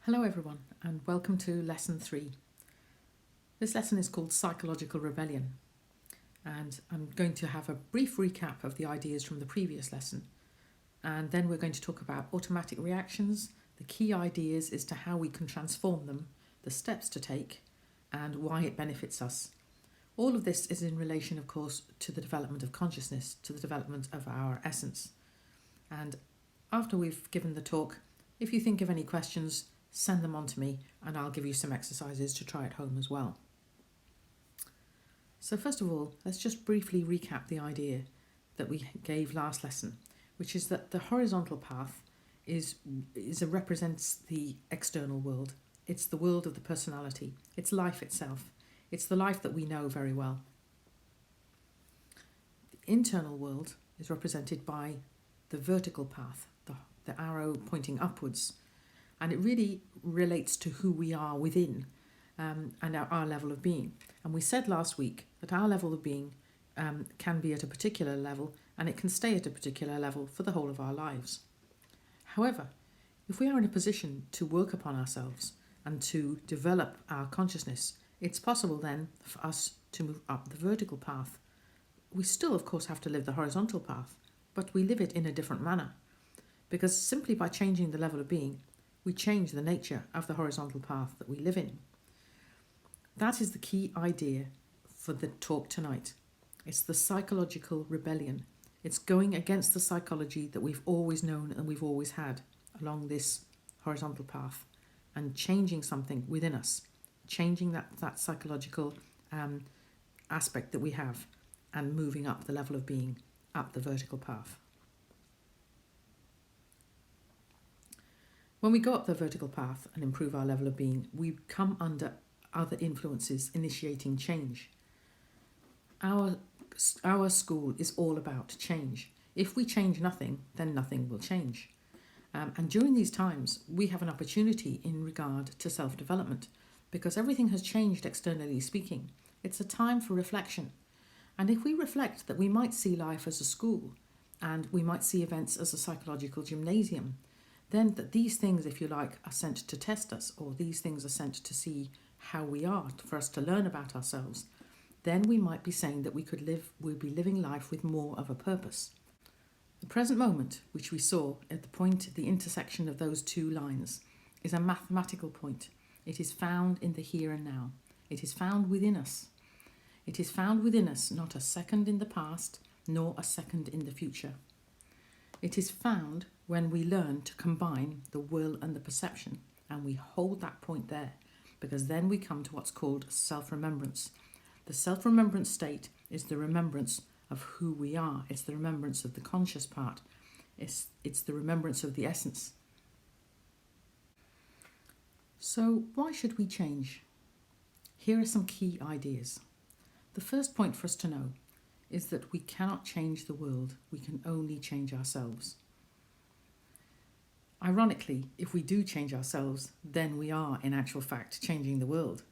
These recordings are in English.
Hello everyone and welcome to lesson 3. This lesson is called Psychological Rebellion, and I'm going to have a brief recap of the ideas from the previous lesson, and then we're going to talk about automatic reactions, the key ideas as to how we can transform them, the steps to take, and why it benefits us. All of this is in relation, of course, to the development of consciousness, to the development of our essence. And after we've given the talk, if you think of any questions, send them on to me and I'll give you some exercises to try at home as well. So first of all, let's just briefly recap the idea that we gave last lesson, which is that the horizontal path represents the external world. It's the world of the personality. It's life itself. It's the life that we know very well. The internal world is represented by the vertical path, the arrow pointing upwards. And it really relates to who we are within and our level of being. And we said last week that our level of being can be at a particular level and it can stay at a particular level for the whole of our lives. However, if we are in a position to work upon ourselves and to develop our consciousness, it's possible then for us to move up the vertical path. We still, of course, have to live the horizontal path, but we live it in a different manner. Because simply by changing the level of being, we change the nature of the horizontal path that we live in. That is the key idea for the talk tonight. It's the psychological rebellion. It's going against the psychology that we've always known and we've always had along this horizontal path and changing something within us, changing that psychological aspect that we have and moving up the level of being, up the vertical path. When we go up the vertical path and improve our level of being, we come under other influences initiating change. Our school is all about change. If we change nothing, then nothing will change. And during these times, we have an opportunity in regard to self-development because everything has changed externally speaking. It's a time for reflection. And if we reflect that we might see life as a school and we might see events as a psychological gymnasium, then that these things, if you like, are sent to test us, or these things are sent to see how we are, for us to learn about ourselves, then we might be saying that we'll be living life with more of a purpose. The present moment, which we saw at the intersection of those two lines, is a mathematical point. It is found in the here and now. It is found within us. It is found within us, not a second in the past, nor a second in the future. It is found when we learn to combine the will and the perception, and we hold that point there, because then we come to what's called self-remembrance. The self-remembrance state is the remembrance of who we are. It's the remembrance of the conscious part. It's the remembrance of the essence. So why should we change? Here are some key ideas. The first point for us to know is that we cannot change the world. We can only change ourselves. Ironically, if we do change ourselves, then we are, in actual fact, changing the world.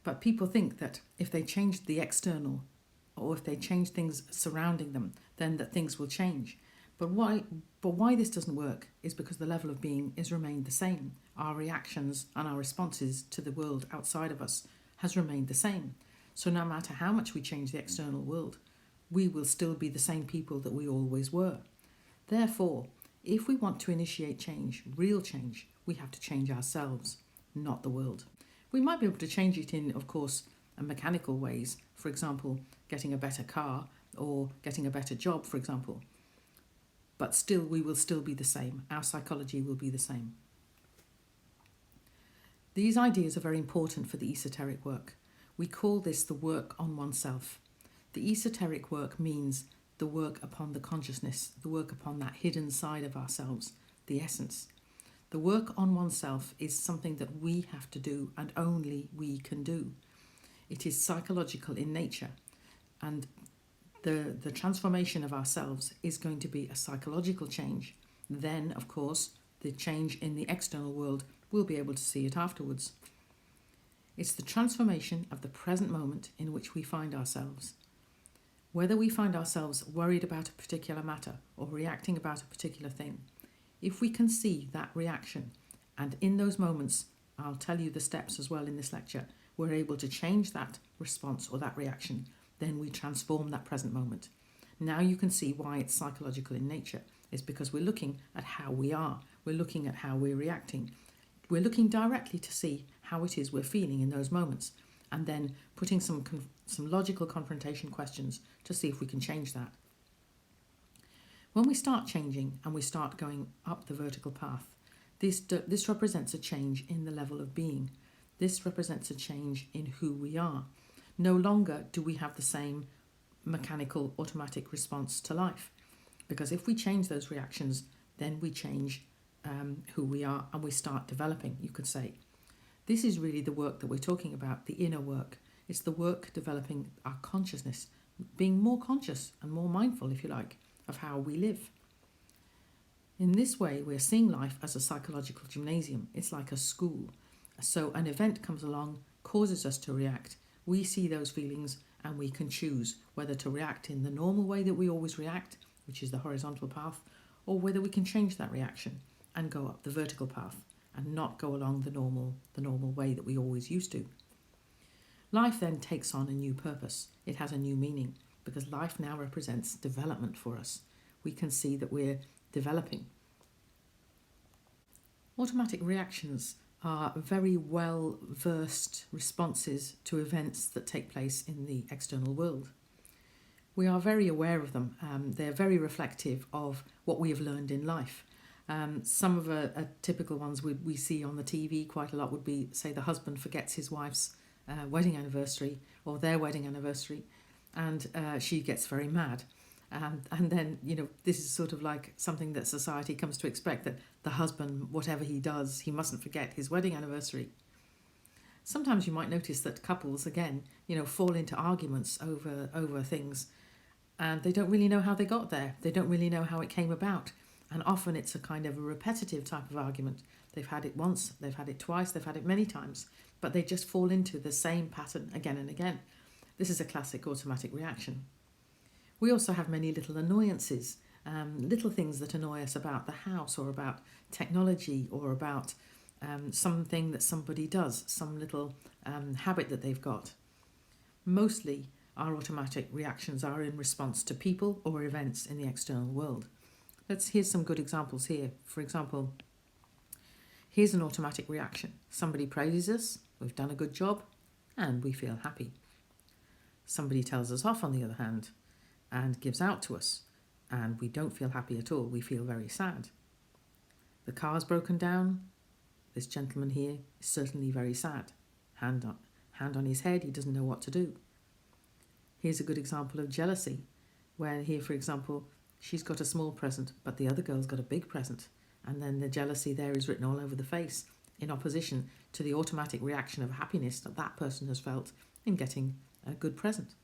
But people think that if they change the external, or if they change things surrounding them, then that things will change. But why this doesn't work is because the level of being is remained the same. Our reactions and our responses to the world outside of us has remained the same. So no matter how much we change the external world, we will still be the same people that we always were. Therefore, if we want to initiate change, real change, we have to change ourselves, not the world. We might be able to change it in, of course, mechanical ways, for example, getting a better car or getting a better job, for example. But still, we will still be the same. Our psychology will be the same. These ideas are very important for the esoteric work. We call this the work on oneself. The esoteric work means the work upon the consciousness, the work upon that hidden side of ourselves, the essence. The work on oneself is something that we have to do and only we can do. It is psychological in nature, and the transformation of ourselves is going to be a psychological change. Then, of course, the change in the external world, we'll be able to see it afterwards. It's the transformation of the present moment in which we find ourselves. Whether we find ourselves worried about a particular matter or reacting about a particular thing, if we can see that reaction And in those moments, I'll tell you the steps as well in this lecture, we're able to change that response or that reaction. Then we transform that present moment. Now you can see why it's psychological in nature. It's because we're looking at how we are. We're looking at how we're reacting. We're looking directly to see how it is we're feeling in those moments, and then putting some logical confrontation questions to see if we can change that. When we start changing and we start going up the vertical path, this represents a change in the level of being. This represents a change in who we are. No longer do we have the same mechanical, automatic response to life. Because if we change those reactions, then we change who we are and we start developing, you could say. This is really the work that we're talking about, the inner work. It's the work developing our consciousness, being more conscious and more mindful, if you like, of how we live. In this way, we're seeing life as a psychological gymnasium. It's like a school. So an event comes along, causes us to react. We see those feelings and we can choose whether to react in the normal way that we always react, which is the horizontal path, or whether we can change that reaction and go up the vertical path and not go along the normal way that we always used to. Life then takes on a new purpose. It has a new meaning because life now represents development for us. We can see that we're developing. Automatic reactions are very well-versed responses to events that take place in the external world. We are very aware of them. They're very reflective of what we have learned in life. Some of a typical ones we see on the TV quite a lot would be, say, the husband forgets his wife's wedding anniversary or their wedding anniversary, and she gets very mad. And then, this is sort of like something that society comes to expect, that the husband, whatever he does, he mustn't forget his wedding anniversary. Sometimes you might notice that couples, again, fall into arguments over things, and they don't really know how they got there. They don't really know how it came about. And often it's a kind of a repetitive type of argument. They've had it once, they've had it twice, they've had it many times, but they just fall into the same pattern again and again. This is a classic automatic reaction. We also have many little annoyances, little things that annoy us about the house or about technology or about something that somebody does, some little habit that they've got. Mostly our automatic reactions are in response to people or events in the external world. Here's some good examples here. For example, here's an automatic reaction. Somebody praises us, we've done a good job, and we feel happy. Somebody tells us off, on the other hand, and gives out to us, and we don't feel happy at all. We feel very sad. The car's broken down. This gentleman here is certainly very sad. Hand on his head, he doesn't know what to do. Here's a good example of jealousy, where here, for example, she's got a small present, but the other girl's got a big present, and then the jealousy there is written all over the face, in opposition to the automatic reaction of happiness that person has felt in getting a good present.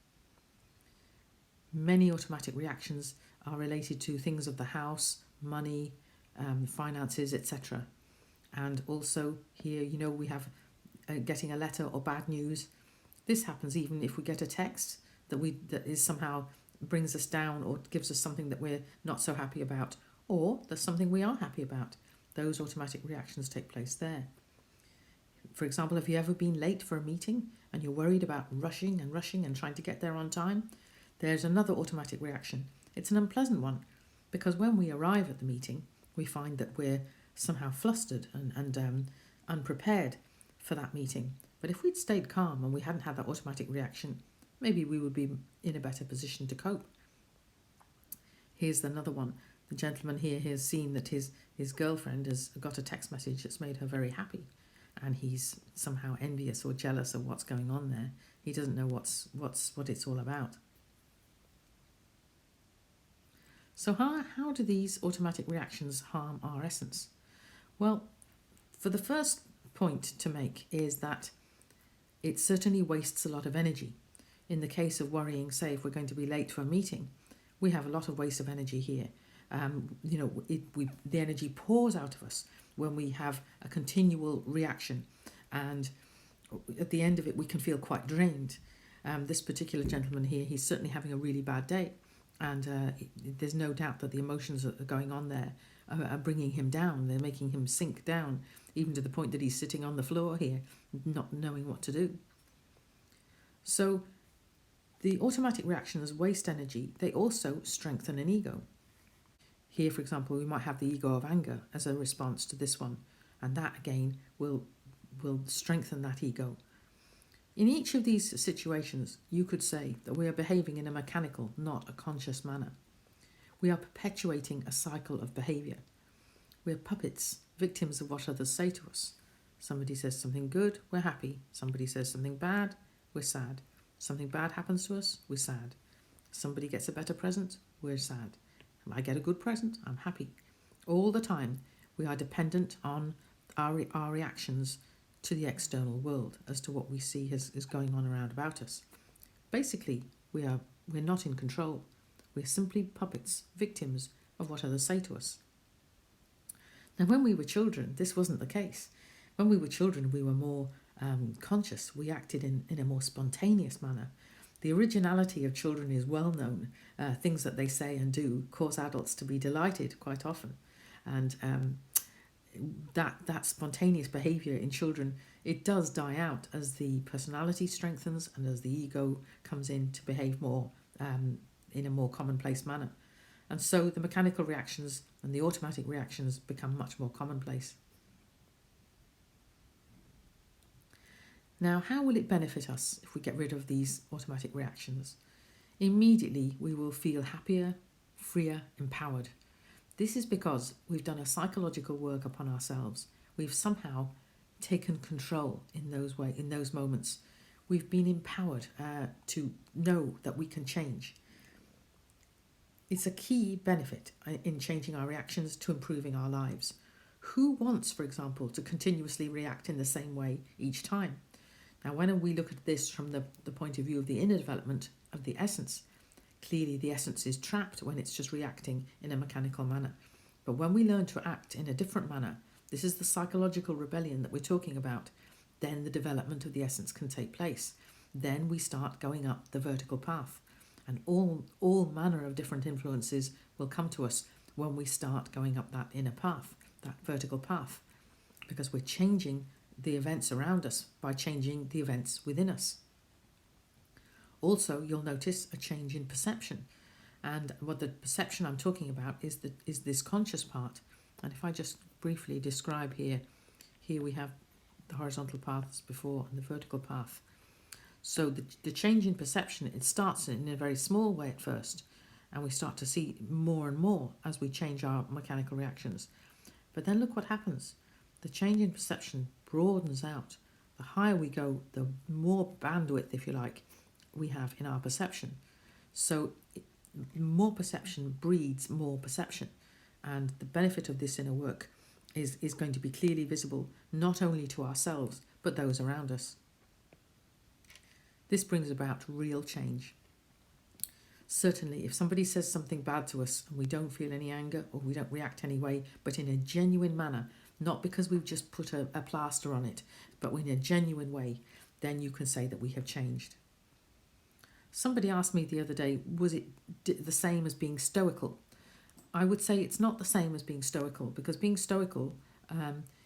Many automatic reactions are related to things of the house, money, finances, etc. And also here, we have getting a letter or bad news. This happens even if we get a text that is somehow brings us down or gives us something that we're not so happy about, or there's something we are happy about. Those automatic reactions take place there. For example, have you ever been late for a meeting and you're worried about rushing and trying to get there on time? There's another automatic reaction. It's an unpleasant one, because when we arrive at the meeting, we find that we're somehow flustered and unprepared for that meeting. But if we'd stayed calm and we hadn't had that automatic reaction, maybe we would be in a better position to cope. Here's another one. The gentleman here has seen that his girlfriend has got a text message that's made her very happy, and he's somehow envious or jealous of what's going on there. He doesn't know what it's all about. So how do these automatic reactions harm our essence? Well, for the first point to make is that it certainly wastes a lot of energy. In the case of worrying, say if we're going to be late for a meeting, we have a lot of waste of energy here. The energy pours out of us when we have a continual reaction, and at the end of it we can feel quite drained. This particular gentleman here, he's certainly having a really bad day, and there's no doubt that the emotions that are going on there are bringing him down. They're making him sink down, even to the point that he's sitting on the floor here, not knowing what to do. So the automatic reactions waste energy. They also strengthen an ego. Here, for example, we might have the ego of anger as a response to this one, and that again will strengthen that ego. In each of these situations, you could say that we are behaving in a mechanical, not a conscious manner. We are perpetuating a cycle of behaviour. We are puppets, victims of what others say to us. Somebody says something good, we're happy. Somebody says something bad, we're sad. Something bad happens to us, we're sad. Somebody gets a better present, we're sad. I get a good present, I'm happy. All the time, we are dependent on our reactions to the external world as to what we see is going on around about us. Basically, we're not in control. We're simply puppets, victims of what others say to us. Now, when we were children, this wasn't the case. When we were children, we were more conscious. We acted in a more spontaneous manner. The originality of children is well known. Things that they say and do cause adults to be delighted quite often. And that spontaneous behaviour in children, it does die out as the personality strengthens and as the ego comes in to behave more in a more commonplace manner. And so the mechanical reactions and the automatic reactions become much more commonplace. Now, how will it benefit us if we get rid of these automatic reactions? Immediately, we will feel happier, freer, empowered. This is because we've done a psychological work upon ourselves. We've somehow taken control in those moments. We've been empowered to know that we can change. It's a key benefit in changing our reactions to improving our lives. Who wants, for example, to continuously react in the same way each time? Now, when we look at this from the point of view of the inner development of the essence, clearly the essence is trapped when it's just reacting in a mechanical manner. But when we learn to act in a different manner, this is the psychological rebellion that we're talking about, then the development of the essence can take place. Then we start going up the vertical path. And all manner of different influences will come to us when we start going up that inner path, that vertical path, because we're changing the events around us by changing the events within us. Also, you'll notice a change in perception. And what the perception I'm talking about is this conscious part. And if I just briefly describe here we have the horizontal paths before and the vertical path. So the change in perception, it starts in a very small way at first, and we start to see more and more as we change our mechanical reactions. But then look what happens. The change in perception broadens out. The higher we go, the more bandwidth, if you like, we have in our perception. So more perception breeds more perception. And the benefit of this inner work is going to be clearly visible, not only to ourselves, but those around us. This brings about real change. Certainly, if somebody says something bad to us and we don't feel any anger or we don't react anyway, but in a genuine manner, not because we've just put a plaster on it, but in a genuine way, then you can say that we have changed. Somebody asked me the other day, was it the same as being stoical? I would say it's not the same as being stoical, because being stoical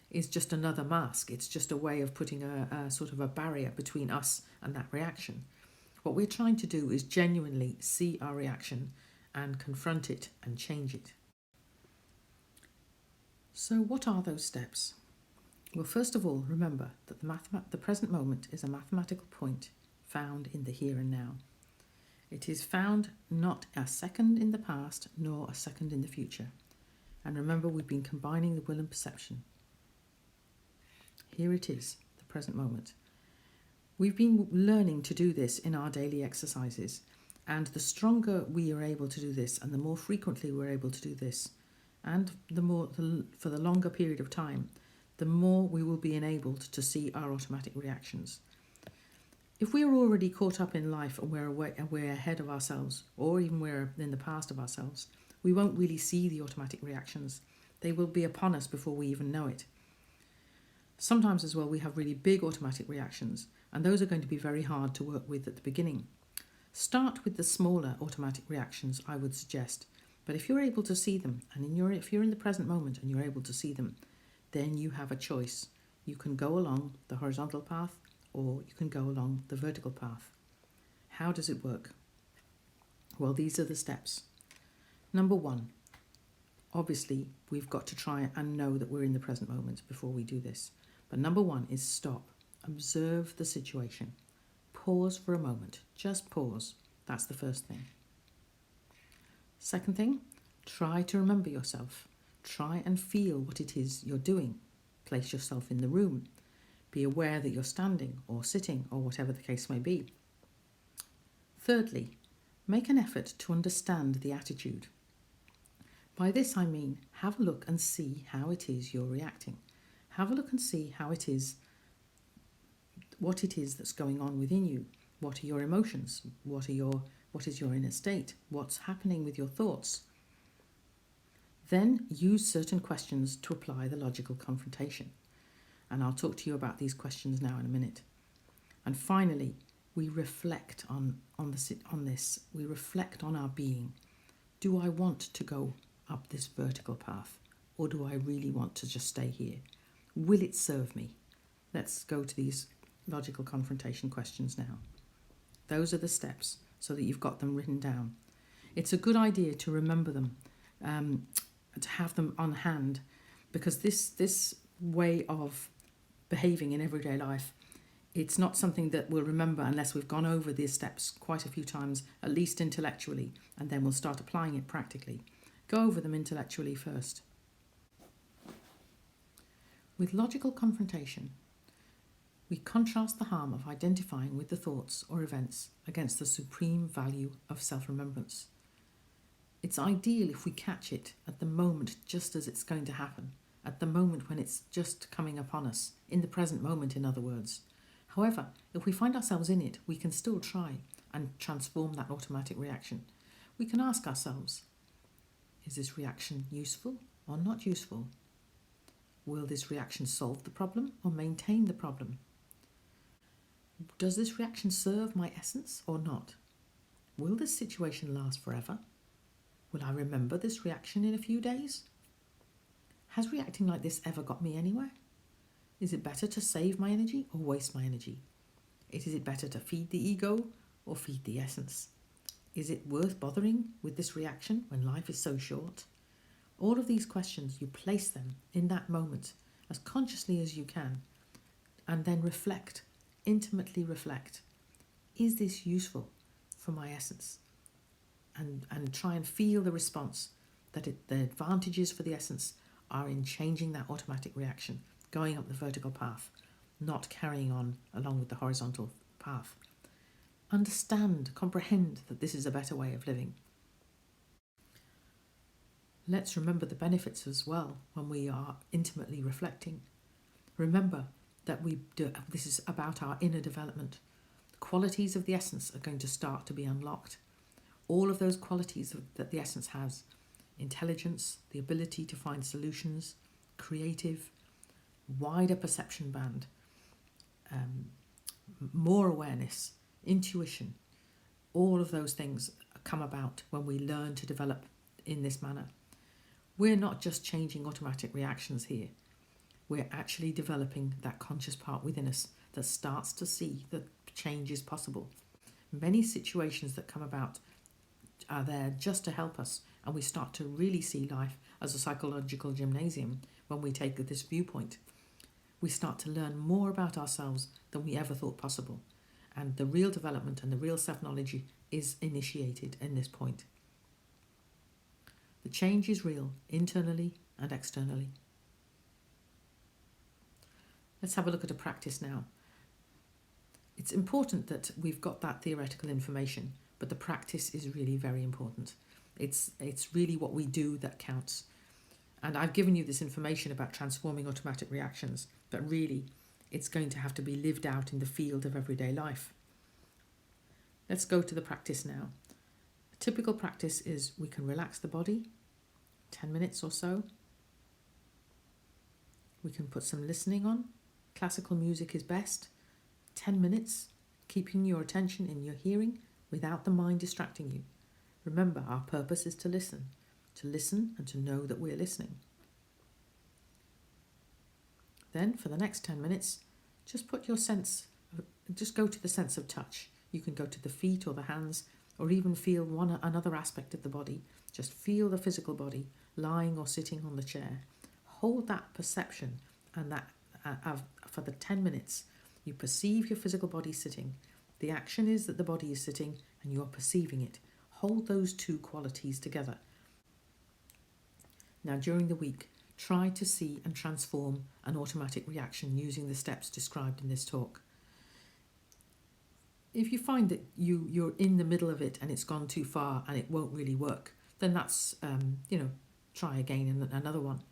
is just another mask. It's just a way of putting a sort of a barrier between us and that reaction. What we're trying to do is genuinely see our reaction and confront it and change it. So what are those steps? Well, first of all, remember that the present moment is a mathematical point found in the here and now. It is found not a second in the past nor a second in the future. And remember, we've been combining the will and perception. Here it is, the present moment. We've been learning to do this in our daily exercises, and the stronger we are able to do this and the more frequently we're able to do this, and for the longer period of time, the more we will be enabled to see our automatic reactions. If we are already caught up in life and we're ahead of ourselves, or even we're in the past of ourselves, we won't really see the automatic reactions. They will be upon us before we even know it. Sometimes as well, we have really big automatic reactions, and those are going to be very hard to work with at the beginning. Start with the smaller automatic reactions, I would suggest, But if you're able to see them, and if you're in the present moment and you're able to see them, then you have a choice. You can go along the horizontal path or you can go along the vertical path. How does it work? Well, these are the steps. Number one, obviously, we've got to try and know that we're in the present moment before we do this. But number one is stop. Observe the situation. Pause for a moment. Just pause. That's the first thing. Second thing, try to remember yourself. Try and feel what it is you're doing. Place yourself in the room. Be aware that you're standing or sitting or whatever the case may be. Thirdly, make an effort to understand the attitude. By this I mean have a look and see how it is you're reacting. Have a look and see how it is, what it is that's going on within you. What are your emotions? What is your inner state? What's happening with your thoughts? Then use certain questions to apply the logical confrontation. And I'll talk to you about these questions now in a minute. And finally, we reflect on this. We reflect on our being. Do I want to go up this vertical path, or do I really want to just stay here? Will it serve me? Let's go to these logical confrontation questions now. Those are the steps so that you've got them written down. It's a good idea to remember them, to have them on hand, because this way of behaving in everyday life, it's not something that we'll remember unless we've gone over these steps quite a few times, at least intellectually, and then we'll start applying it practically. Go over them intellectually first. With logical confrontation, we contrast the harm of identifying with the thoughts or events against the supreme value of self-remembrance. It's ideal if we catch it at the moment just as it's going to happen, at the moment when it's just coming upon us, in the present moment, in other words. However, if we find ourselves in it, we can still try and transform that automatic reaction. We can ask ourselves, is this reaction useful or not useful? Will this reaction solve the problem or maintain the problem? Does this reaction serve my essence or not? Will this situation last forever? Will I remember this reaction in a few days? Has reacting like this ever got me anywhere? Is it better to save my energy or waste my energy? Is it better to feed the ego or feed the essence? Is it worth bothering with this reaction when life is so short? All of these questions, you place them in that moment as consciously as you can, and then reflect, intimately reflect. Is this useful for my essence? And try and feel the response, that the advantages for the essence are in changing that automatic reaction, going up the vertical path, not carrying on along with the horizontal path. Understand, comprehend that this is a better way of living. Let's remember the benefits as well when we are intimately reflecting. Remember that this is about our inner development. The qualities of the essence are going to start to be unlocked. All of those qualities that the essence has: intelligence, the ability to find solutions, creative, wider perception band, more awareness, intuition. All of those things come about when we learn to develop in this manner. We're not just changing automatic reactions here. We're actually developing that conscious part within us that starts to see that change is possible. Many situations that come about are there just to help us, and we start to really see life as a psychological gymnasium when we take this viewpoint. We start to learn more about ourselves than we ever thought possible, and the real development and the real self-knowledge is initiated in this point. The change is real, internally and externally. Let's have a look at a practice now. It's important that we've got that theoretical information, but the practice is really very important. It's really what we do that counts. And I've given you this information about transforming automatic reactions, but really it's going to have to be lived out in the field of everyday life. Let's go to the practice now. A typical practice is we can relax the body, 10 minutes or so. We can put some listening on. Classical music is best. 10 minutes, keeping your attention in your hearing without the mind distracting you. Remember, our purpose is to listen. to listen and to know that we're listening. Then for the next 10 minutes, just go to the sense of touch. You can go to the feet or the hands, or even feel another aspect of the body. Just feel the physical body lying or sitting on the chair. Hold that perception, and that for the 10 minutes, you perceive your physical body sitting. The action is that the body is sitting and you're perceiving it. Hold those two qualities together. Now, during the week, try to see and transform an automatic reaction using the steps described in this talk. If you find that you're in the middle of it and it's gone too far and it won't really work, then that's, try again in another one.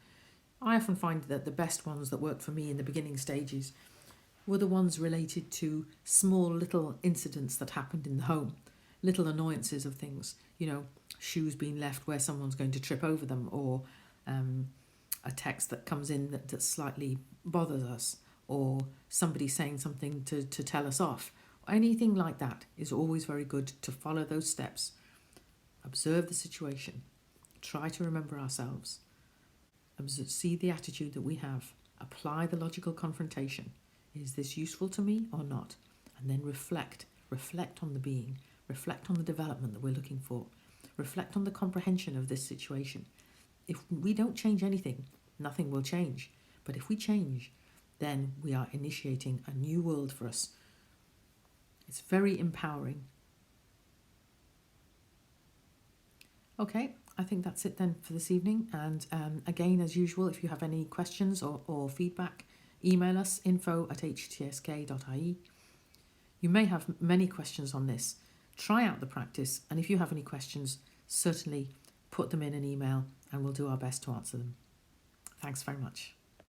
I often find that the best ones that worked for me in the beginning stages were the ones related to small little incidents that happened in the home, little annoyances of things, shoes being left where someone's going to trip over them, or a text that comes in that slightly bothers us, or somebody saying something to tell us off. Anything like that is always very good to follow those steps. Observe the situation. Try to remember ourselves. See the attitude that we have. Apply the logical confrontation. Is this useful to me or not? And then reflect. Reflect on the being. Reflect on the development that we're looking for. Reflect on the comprehension of this situation. If we don't change anything, nothing will change. But if we change, then we are initiating a new world for us. It's very empowering. Okay, I think that's it then for this evening. And again, as usual, if you have any questions or feedback, email us info@htsk.ie. You may have many questions on this. Try out the practice, and if you have any questions, certainly put them in an email and we'll do our best to answer them. Thanks very much.